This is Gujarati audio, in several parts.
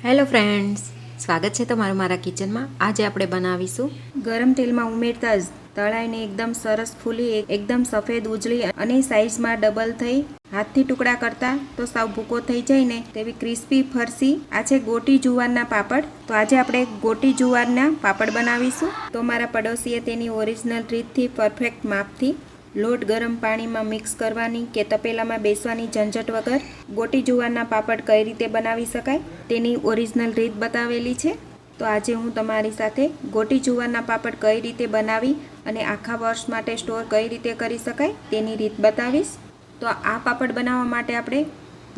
હેલો ફ્રેન્ડ્સ, સ્વાગત છે તમારું મારા કિચનમાં। આજે આપણે બનાવીશું ગરમ તેલમાં ઉમેરતા જ તળાઈને એકદમ સરસ ફૂલી એકદમ સફેદ ઉજળી અને સાઈઝમાં ડબલ થઈ હાથથી ટુકડા કરતા તો સાવ ભૂકો થઈ જાય ને તેવી ક્રિસ્પી ફરસી આ છે ગોટી જુવારના પાપડ। તો આજે આપણે ગોટી જુવારના પાપડ બનાવીશું। તો મારા પડોશીએ તેની ઓરિજિનલ રીતથી પરફેક્ટ માપથી લોટ ગરમ પાણીમાં મિક્સ કરવાની કે તપેલામાં બેસવાની ઝંઝટ વગર ગોટી જુવારના પાપડ કઈ રીતે બનાવી શકાય તેની ઓરિજિનલ રીત બતાવેલી છે। તો આજે હું તમારી સાથે ગોટી જુવારના પાપડ કઈ રીતે બનાવી અને આખા વર્ષ માટે સ્ટોર કઈ રીતે કરી શકાય તેની રીત બતાવીશ। તો આ પાપડ બનાવવા માટે આપણે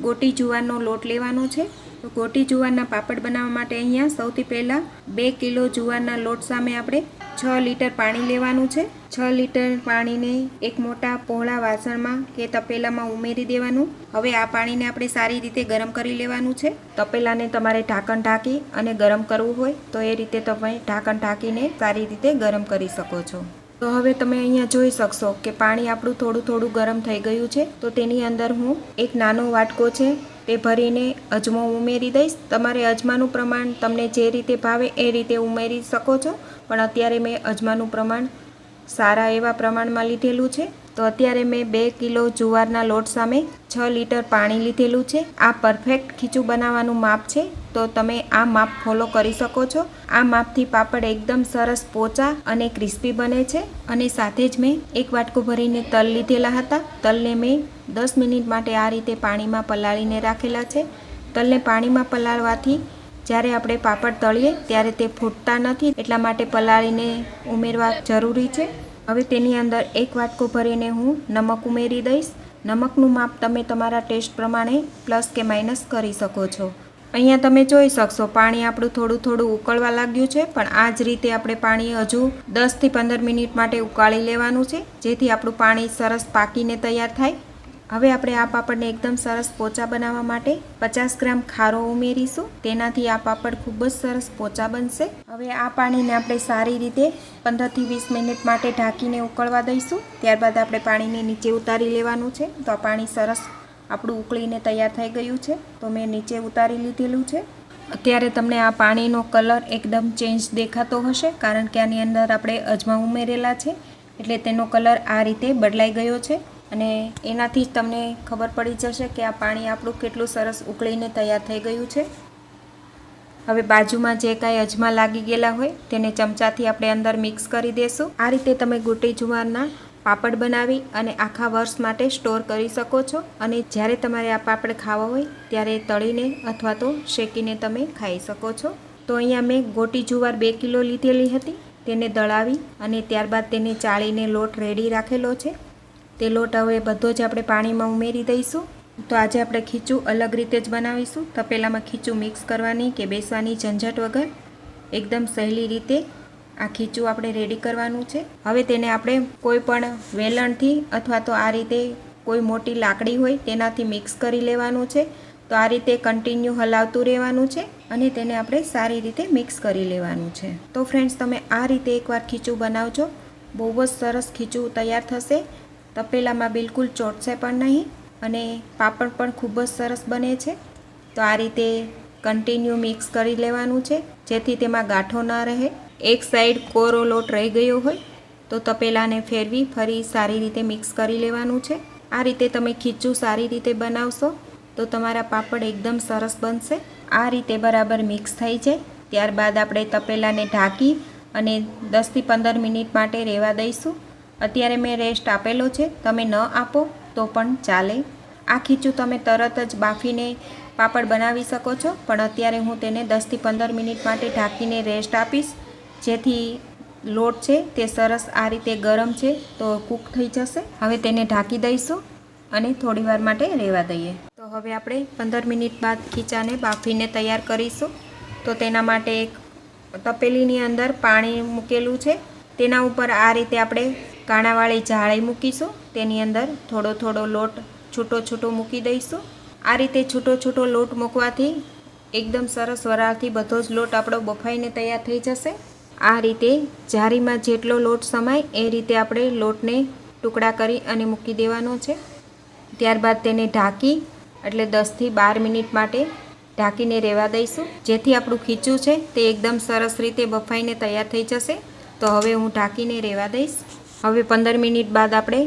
ગોટી જુવારનો લોટ લેવાનો છે। તો ગોટી જુવારના પાપડ બનાવવા માટે અહીંયા સૌથી પહેલાં 2 કિલો જુવારના લોટ સામે આપણે 6 લીટર પાણી લેવાનું છે। 6 લીટર પાણીને એક મોટા પહોળા વાસણમાં કે તપેલામાં ઉમેરી દેવાનું। હવે આ પાણીને આપણે સારી રીતે ગરમ કરી લેવાનું છે। તપેલાને તમારે ઢાંકણ ઢાંકી અને ગરમ કરવું હોય તો એ રીતે તમે ઢાંકણ ઢાંકીને સારી રીતે ગરમ કરી શકો છો। તો હવે તમે અહીંયા જોઈ શકશો કે પાણી આપણું થોડું ગરમ થઈ ગયું છે। તો તેની અંદર હું એક નાનો વાટકો છે તે ભરીને અજમો ઉમેરી દઈશ। તમારે અજમાનું પ્રમાણ તમને જે રીતે ભાવે એ રીતે ઉમેરી શકો છો, પણ અત્યારે મેં અજમાનું પ્રમાણ સારા એવા પ્રમાણમાં લીધેલું છે। તો અત્યારે મેં 2 કિલો જુવારના લોટ સામે 6 લીટર પાણી લીધેલું છે। આ પરફેક્ટ ખીચું બનાવવાનું માપ છે, તો તમે આ માપ ફોલો કરી શકો છો। આ માપથી પાપડ એકદમ સરસ પોચા અને ક્રિસ્પી બને છે। અને સાથે જ મેં એક વાટકો ભરીને તલ લીધેલા હતા। તલને મેં 10 મિનિટ માટે આ રીતે પાણીમાં પલાળીને રાખેલા છે। તલને પાણીમાં પલાળવાથી જ્યારે આપણે પાપડ તળીએ ત્યારે તે ફૂટતા નથી, એટલા માટે પલાળીને ઉમેરવા જરૂરી છે। હવે તેની અંદર એક વાટકો ભરીને હું નમક ઉમેરી દઈશ। નમકનું માપ તમે તમારા ટેસ્ટ પ્રમાણે પ્લસ કે માઇનસ કરી શકો છો। અહીંયા તમે જોઈ શકશો પાણી આપણું થોડું ઉકળવા લાગ્યું છે, પણ આ જ રીતે આપણે પાણી હજુ 10 થી 15 મિનિટ માટે ઉકાળી લેવાનું છે, જેથી આપણું પાણી સરસ પાકીને તૈયાર થાય। હવે આપણે આ પાપડને એકદમ સરસ પોચા બનાવવા માટે 50 ગ્રામ ખારો ઉમેરીશું। તેનાથી આ પાપડ ખૂબ જ સરસ પોચા બનશે। હવે આ પાણીને આપણે સારી રીતે 15 થી 20 મિનિટ માટે ઢાંકીને ઉકળવા દઈશું। ત્યારબાદ આપણે પાણીને નીચે ઉતારી લેવાનું છે। તો આ પાણી સરસ આપણું ઉકળીને તૈયાર થઈ ગયું છે। તો મેં નીચે ઉતારી લીધેલું છે। અત્યારે તમને આ પાણીનો કલર એકદમ ચેન્જ દેખાતો હશે, કારણ કે આની અંદર આપણે અજમા ઉમેરેલા છે, એટલે તેનો કલર આ રીતે બદલાઈ ગયો છે। અને એનાથી જ તમને ખબર પડી જશે કે આ પાણી આપણું કેટલું સરસ ઉકળીને તૈયાર થઈ ગયું છે। હવે બાજુમાં જે કાંઈ અજમા લાગી ગયેલા હોય તેને ચમચાથી આપણે અંદર મિક્સ કરી દેશું। આ રીતે તમે ગોટી જુવારના પાપડ બનાવી અને આખા વર્ષ માટે સ્ટોર કરી શકો છો। અને જ્યારે તમારે આ પાપડ ખાવા હોય ત્યારે તળીને અથવા તો શેકીને તમે ખાઈ શકો છો। તો અહીંયા મેં ગોટી જુવાર 2 કિલો લીધેલી હતી, તેને દળાવી અને ત્યારબાદ તેને ચાળીને લોટ રેડી રાખેલો છે। તે લોટ હવે બધો જ આપણે પાણીમાં ઉમેરી દઈશું। તો આજે આપણે ખીચું અલગ રીતે જ બનાવીશું। તપેલામાં ખીચું મિક્સ કરવાની કે બેસવાની ઝંઝટ વગર એકદમ સહેલી રીતે આ ખીચું આપણે રેડી કરવાનું છે। હવે તેને આપણે કોઈ પણ વેલણથી અથવા તો આ રીતે કોઈ મોટી લાકડી હોય તેનાથી મિક્સ કરી લેવાનું છે। તો આ રીતે કન્ટિન્યુ હલાવતું રહેવાનું છે અને તેને આપણે સારી રીતે મિક્સ કરી લેવાનું છે। તો ફ્રેન્ડ્સ, તમે આ રીતે એકવાર ખીચું બનાવજો, બહુ જ સરસ ખીચું તૈયાર થશે। તપેલામાં બિલકુલ ચોટશે પણ નહીં અને પાપડ પણ ખૂબ જ સરસ બને છે। તો આ રીતે કન્ટિન્યુ મિક્સ કરી લેવાનું છે, જેથી તેમાં ગાંઠો ના રહે। એક સાઈડ કોરો લોટ રહી ગયો હોય તો તપેલાને ફેરવી ફરી સારી રીતે મિક્સ કરી લેવાનું છે। આ રીતે તમે ખીચું સારી રીતે બનાવશો તો તમારા પાપડ એકદમ સરસ બનશે। આ રીતે બરાબર મિક્સ થઈ જાય ત્યારબાદ આપણે તપેલાને ઢાંકી અને 10 થી 15 મિનિટ માટે રહેવા દઈશું। અત્યારે મેં રેસ્ટ આપેલો છે, તમે ન આપો તો પણ ચાલે। આ ખીચું તમે તરત જ બાફીને પાપડ બનાવી શકો છો, પણ અત્યારે હું તેને 10 થી 15 મિનિટ માટે ઢાંકીને રેસ્ટ આપીશ, જેથી લોટ છે તે સરસ આ રીતે ગરમ છે તો કૂક થઈ જશે। હવે તેને ઢાંકી દઈશું અને થોડીવાર માટે રહેવા દઈએ। તો હવે આપણે 15 મિનિટ બાદ ખીચાને બાફીને તૈયાર કરીશું। તો તેના માટે એક તપેલીની અંદર પાણી મૂકેલું છે, તેના ઉપર આ રીતે આપણે કાણાવાળી જાળી મૂકીશું। તેની અંદર થોડો લોટ છૂટો મૂકી દઈશું। આ રીતે છૂટો લોટ મૂકવાથી એકદમ સરસ વરાળથી બધો જ લોટ આપણો બફાઈને તૈયાર થઈ જશે। આ રીતે જાળીમાં જેટલો લોટ સમાય એ રીતે આપણે લોટને ટુકડા કરી અને મૂકી દેવાનો છે। ત્યારબાદ તેને ઢાંકી એટલે 10 થી 12 મિનિટ માટે ઢાંકીને રહેવા દઈશું, જેથી આપણું ખીચું છે તે એકદમ સરસ રીતે બફાઈને તૈયાર થઈ જશે. તો હવે હું ઢાંકીને રહેવા દઈશ. હવે 15 મિનિટ બાદ આપણે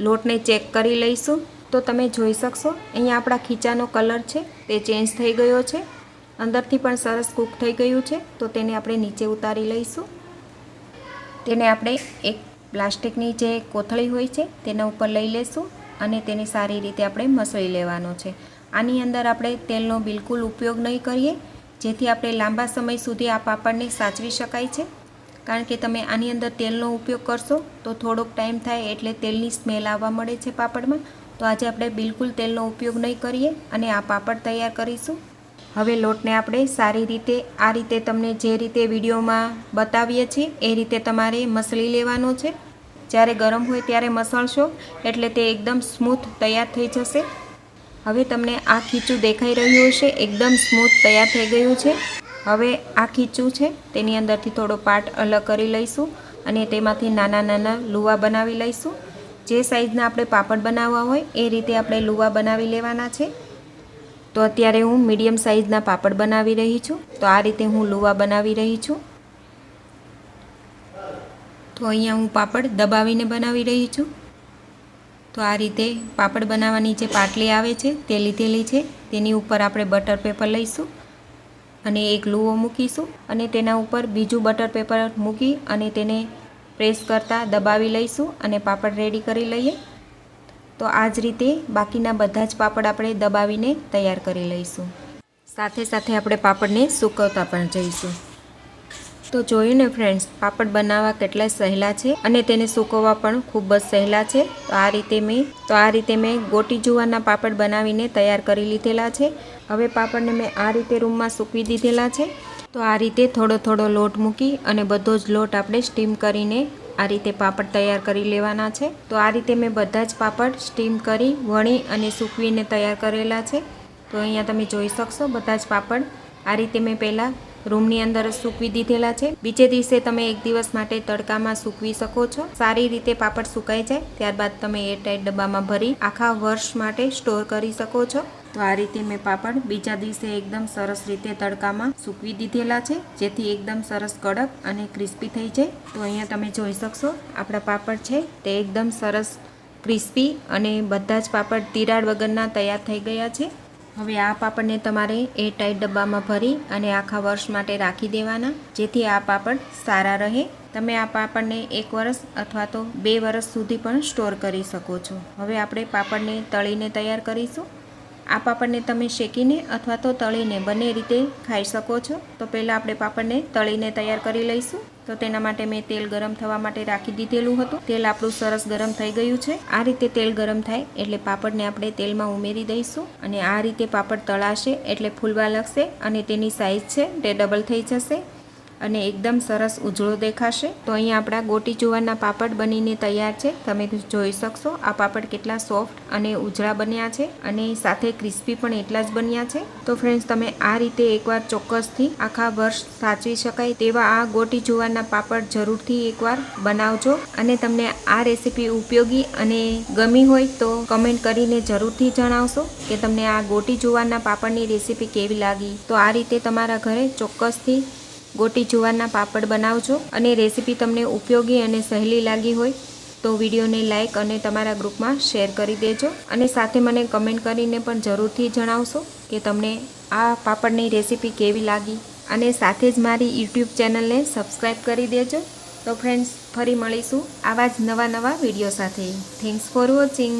લોટને ચેક કરી લઈશું. તો તમે જોઈ શકશો અહીંયા આપણા ખીચાનો કલર છે તે ચેન્જ થઈ ગયો છે, અંદરથી પણ સરસ કૂક થઈ ગયું છે. તો તેને આપણે નીચે ઉતારી લઈશું. તેને આપણે એક પ્લાસ્ટિકની જે કોથળી હોય છે તેના ઉપર લઈ લેશું અને તેને સારી રીતે આપણે મસળી લેવાનો છે. આની અંદર આપણે તેલનો બિલકુલ ઉપયોગ નહીં કરીએ, જેથી આપણે લાંબા સમય સુધી આ પાપડને સાચવી શકાય છે. કારણ કે તમે આની અંદર તેલનો ઉપયોગ કરશો તો થોડોક ટાઈમ થાય એટલે તેલની સ્મેલ આવવા મળે છે પાપડમાં. તો આજે આપણે બિલકુલ તેલનો ઉપયોગ નહીં કરીએ અને આ પાપડ તૈયાર કરીશું. હવે લોટને આપણે સારી રીતે આ રીતે તમને જે રીતે વિડીયોમાં બતાવીએ છીએ એ રીતે તમારે મસળી લેવાનો છે. જ્યારે ગરમ હોય ત્યારે મસળશો એટલે તે એકદમ સ્મૂથ તૈયાર થઈ જશે. હવે તમને આ ખીચું દેખાઈ રહ્યું હશે, એકદમ સ્મૂથ તૈયાર થઈ ગયું છે. હવે આ ખીચું છે તેની અંદરથી થોડો પાર્ટ અલગ કરી લઈશું અને તેમાંથી નાના નાના લુવા બનાવી લઈશું. જે સાઈઝના આપણે પાપડ બનાવવા હોય એ રીતે આપણે લુવા બનાવી લેવાના છે. તો અત્યારે હું મીડિયમ સાઈઝના પાપડ બનાવી રહી છું. તો આ રીતે હું લુવા બનાવી રહી છું. તો અહીંયા હું પાપડ દબાવીને બનાવી રહી છું. તો આ રીતે પાપડ બનાવવાની જે પાટલી આવે છે તે લીધેલી છે, તેની ઉપર આપણે બટર પેપર લઈશું અને એક લુવો મૂકીશું અને તેના ઉપર બીજું બટર પેપર મૂકી અને તેને પ્રેસ કરતાં દબાવી લઈશું અને પાપડ રેડી કરી લઈએ. તો આ જ રીતે બાકીના બધા જ પાપડ આપણે દબાવીને તૈયાર કરી લઈશું. સાથે સાથે આપણે પાપડને સૂકવતા પણ જઈશું. તો જોયું ને ફ્રેન્ડ્સ, પાપડ બનાવવા કેટલા સહેલા છે અને તેને સૂકવવા પણ ખૂબ જ સહેલા છે. તો આ રીતે મેં ગોટી જુવારના પાપડ બનાવીને તૈયાર કરી લીધેલા છે. હવે પાપડને મેં આ રીતે રૂમમાં સૂકવી દીધેલા છે. તો આ રીતે થોડો થોડો લોટ મૂકી અને બધો જ લોટ આપણે સ્ટીમ કરીને આ રીતે પાપડ તૈયાર કરી લેવાના છે. તો આ રીતે મેં બધા જ પાપડ સ્ટીમ કરી વણી અને સૂકવીને તૈયાર કરેલા છે. તો અહીંયા તમે જોઈ શકશો બધા જ પાપડ આ રીતે મેં પહેલાં રૂમની અંદર સૂકવી દીધેલા છે. બીજે દિવસે તમે એક દિવસ માટે તડકામાં સૂકવી શકો છો. સારી રીતે પાપડ સુકાઈ જાય ત્યારબાદ તમે એરટાઈટ ડબ્બામાં ભરી આખા વર્ષ માટે સ્ટોર કરી શકો છો. તો આ રીતે મેં પાપડ બીજા દિવસે એકદમ સરસ રીતે તડકામાં સૂકવી દીધેલા છે, જેથી એકદમ સરસ કડક અને ક્રિસ્પી થઈ જાય. તો અહીંયા તમે જોઈ શકશો આપણા પાપડ છે તે એકદમ સરસ ક્રિસ્પી અને બધા જ પાપડ તિરાડ વગરના તૈયાર થઈ ગયા છે. હવે આ પાપડને તમારે એરટાઈટ ડબ્બામાં ભરી અને આખા વર્ષ માટે રાખી દેવાના, જેથી આ પાપડ સારા રહે. તમે આ પાપડને 1 વર્ષ અથવા તો 2 વર્ષ સુધી પણ સ્ટોર કરી શકો છો. હવે આપણે પાપડને તળીને તૈયાર કરીશું. આ પાપડને તમે શેકીને અથવા તો તળીને બંને રીતે ખાઈ શકો છો. તો પહેલાં આપણે પાપડને તળીને તૈયાર કરી લઈશું. તો તેના માટે મેં તેલ ગરમ થવા માટે રાખી દીધેલું હતું. તેલ આપણું સરસ ગરમ થઈ ગયું છે. આ રીતે તેલ ગરમ થાય એટલે પાપડને આપણે તેલમાં ઉમેરી દઈશું અને આ રીતે પાપડ તળાશે એટલે ફૂલવા લાગશે અને તેની સાઈઝ છે તે ડબલ થઈ જશે અને એકદમ સરસ ઉજળો દેખાશે. તો અહીંયા આપણા ગોટી જુવારના પાપડ બનીને તૈયાર છે. તમે જોઈ શકશો આ પાપડ કેટલા સોફ્ટ અને ઉજળા બન્યા છે અને સાથે ક્રિસ્પી પણ એટલા જ બન્યા છે. તો ફ્રેન્ડ્સ, તમે આ રીતે એકવાર ચોક્કસથી આખા વર્ષ સાચવી શકાય તેવા આ ગોટી જુવારના પાપડ જરૂરથી એકવાર બનાવજો. અને તમને આ રેસીપી ઉપયોગી અને ગમી હોય તો કમેન્ટ કરીને જરૂરથી જણાવશો કે તમને આ ગોટી જુવારના પાપડની રેસીપી કેવી લાગી. તો આ રીતે તમારા ઘરે ચોક્કસથી ગોટી જુવારના પાપડ બનાવજો. અને રેસીપી તમને ઉપયોગી અને સહેલી લાગી હોય તો વિડીયોને લાઇક અને તમારા ગ્રુપમાં શેર કરી દેજો. અને સાથે મને કમેન્ટ કરીને પણ જરૂરથી જણાવશો કે તમને આ પાપડની રેસીપી કેવી લાગી. અને સાથે જ મારી યુટ્યુબ ચેનલને સબસ્ક્રાઈબ કરી દેજો. તો ફ્રેન્ડ્સ, ફરી મળીશું આવા જ નવા વિડીયો સાથે. Thanks for watching.